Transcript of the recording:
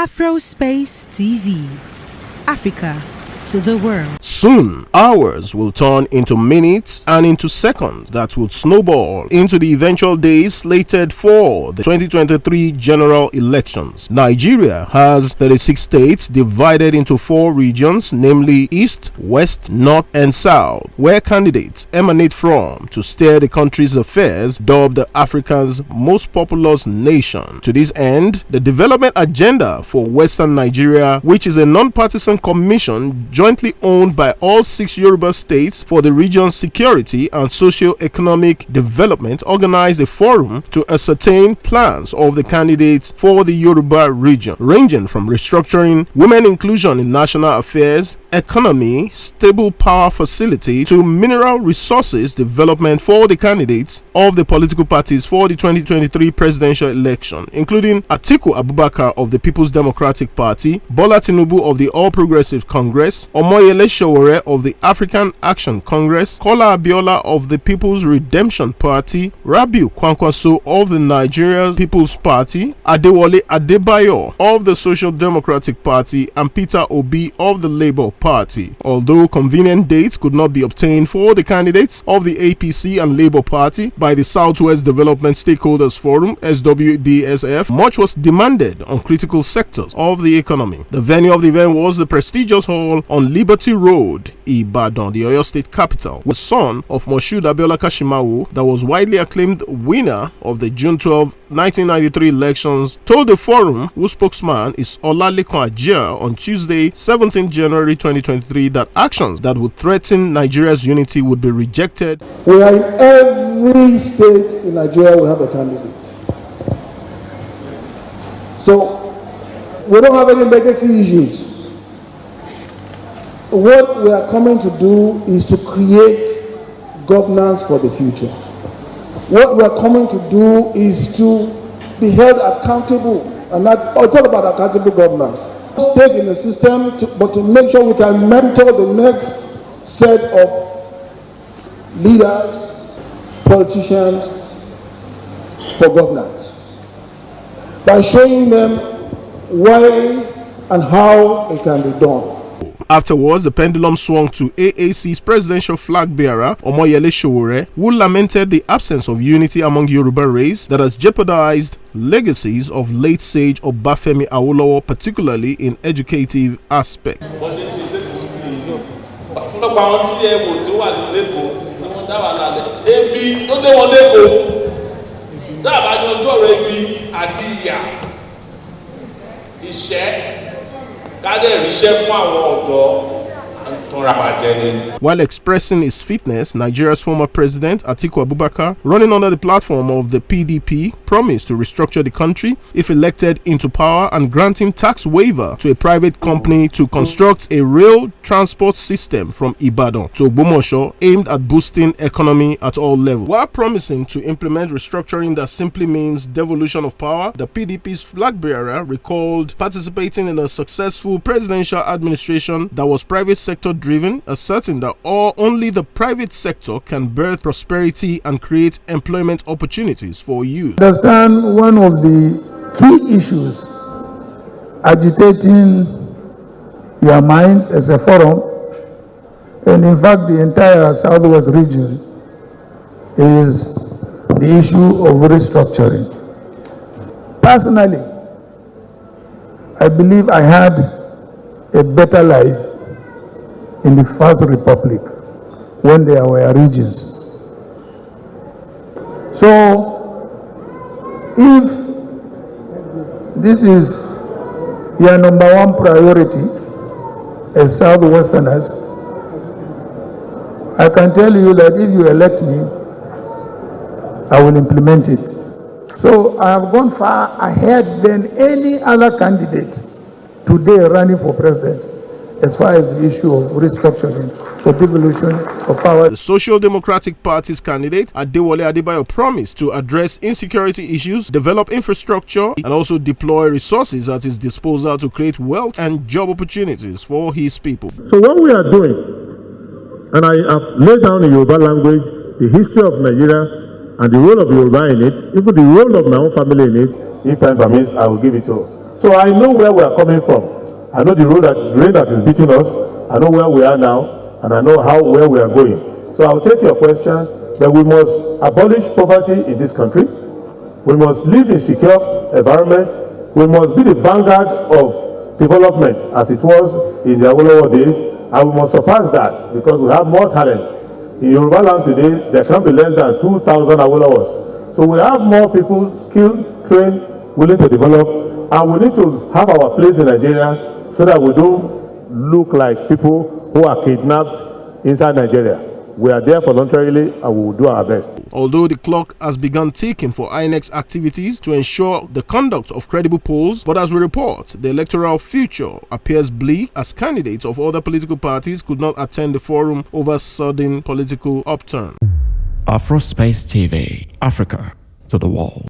Afrospace TV, Africa to the world. Soon, hours will turn into minutes and into seconds that will snowball into the eventual days slated for the 2023 general elections. Nigeria has 36 states divided into 4 regions, namely East, West, North, and South, where candidates emanate from to steer the country's affairs, dubbed Africa's most populous nation. To this end, the development agenda for Western Nigeria, which is a non-partisan commission jointly owned by all 6 Yoruba states for the region's security and socio-economic development, organized a forum to ascertain plans of the candidates for the Yoruba region, ranging from restructuring, women inclusion in national affairs, economy, stable power facility, to mineral resources development for the candidates of the political parties for the 2023 presidential election, including Atiku Abubakar of the People's Democratic Party, Bola Tinubu of the All Progressives Congress, Sowore of the African Action Congress, Kola Abiola of the People's Redemption Party, Rabiu Kwankwaso of the Nigeria People's Party, Adebayo of the Social Democratic Party, and Peter Obi of the Labour Party. Although convenient dates could not be obtained for the candidates of the APC and Labour Party by the Southwest Development Stakeholders Forum (S.W.D.S.F), much was demanded on critical sectors of the economy. The venue of the event was the prestigious hall on Liberty Road, Ibadan, the Oyo State capital, with son of Moshood Abiola Kashimawo, that was widely acclaimed winner of the June 12, 1993 elections, told the forum, whose spokesman is Olalekan Ajia, on Tuesday, 17 January 2023, that actions that would threaten Nigeria's unity would be rejected. We are in every state in Nigeria, we have a candidate. So, we don't have any legacy issues. What we are coming to do is to create governance for the future. What we are coming to do is to be held accountable, and it's all about accountable governance. Stake in the system, but to make sure we can mentor the next set of leaders, politicians for governance, by showing them why and how it can be done. Afterwards, the pendulum swung to AAC's presidential flag bearer, Sowore, who lamented the absence of unity among Yoruba race that has jeopardized legacies of late sage Obafemi Awolowo, particularly in educative aspects. While expressing his fitness, Nigeria's former president Atiku Abubakar, running under the platform of the PDP, promised to restructure the country if elected into power, and granting tax waiver to a private company to construct a rail transport system from Ibadan to Ogbomoso aimed at boosting economy at all levels. While promising to implement restructuring that simply means devolution of power, the PDP's flag bearer recalled participating in a successful presidential administration that was private sector driven, asserting that only the private sector can birth prosperity and create employment opportunities for youth. I understand one of the key issues agitating your minds as a forum, and in fact the entire Southwest region, is the issue of restructuring. Personally, I believe I had a better life in the First Republic when there were regions. So, if this is your number one priority as Southwesterners, I can tell you that if you elect me, I will implement it. So I have gone far ahead than any other candidate today running for president as far as the issue of restructuring for devolution of power. The Social Democratic Party's candidate Adebayo promised to address insecurity issues, develop infrastructure, and also deploy resources at his disposal to create wealth and job opportunities for his people. So what we are doing, and I have laid down in Yoruba language the history of Nigeria and the role of Yoruba in it, even the role of my own family in it. If time permits, I will give it to us. So I know where we are coming from. I know the rain that is beating us. I know where we are now, and I know where we are going. So I'll take your question that we must abolish poverty in this country. We must live in secure environment. We must be the vanguard of development as it was in the Awolowo days, and we must surpass that because we have more talent. In Yoruba land today, there can be less than 2,000 Awolowos. So we have more people skilled, trained, willing to develop, and we need to have our place in Nigeria so that we don't look like people who are kidnapped inside Nigeria. We are there voluntarily and we will do our best. Although the clock has begun ticking for INEC's activities to ensure the conduct of credible polls, but as we report, the electoral future appears bleak as candidates of other political parties could not attend the forum over sudden political upturn. Afrospace TV, Africa to the world.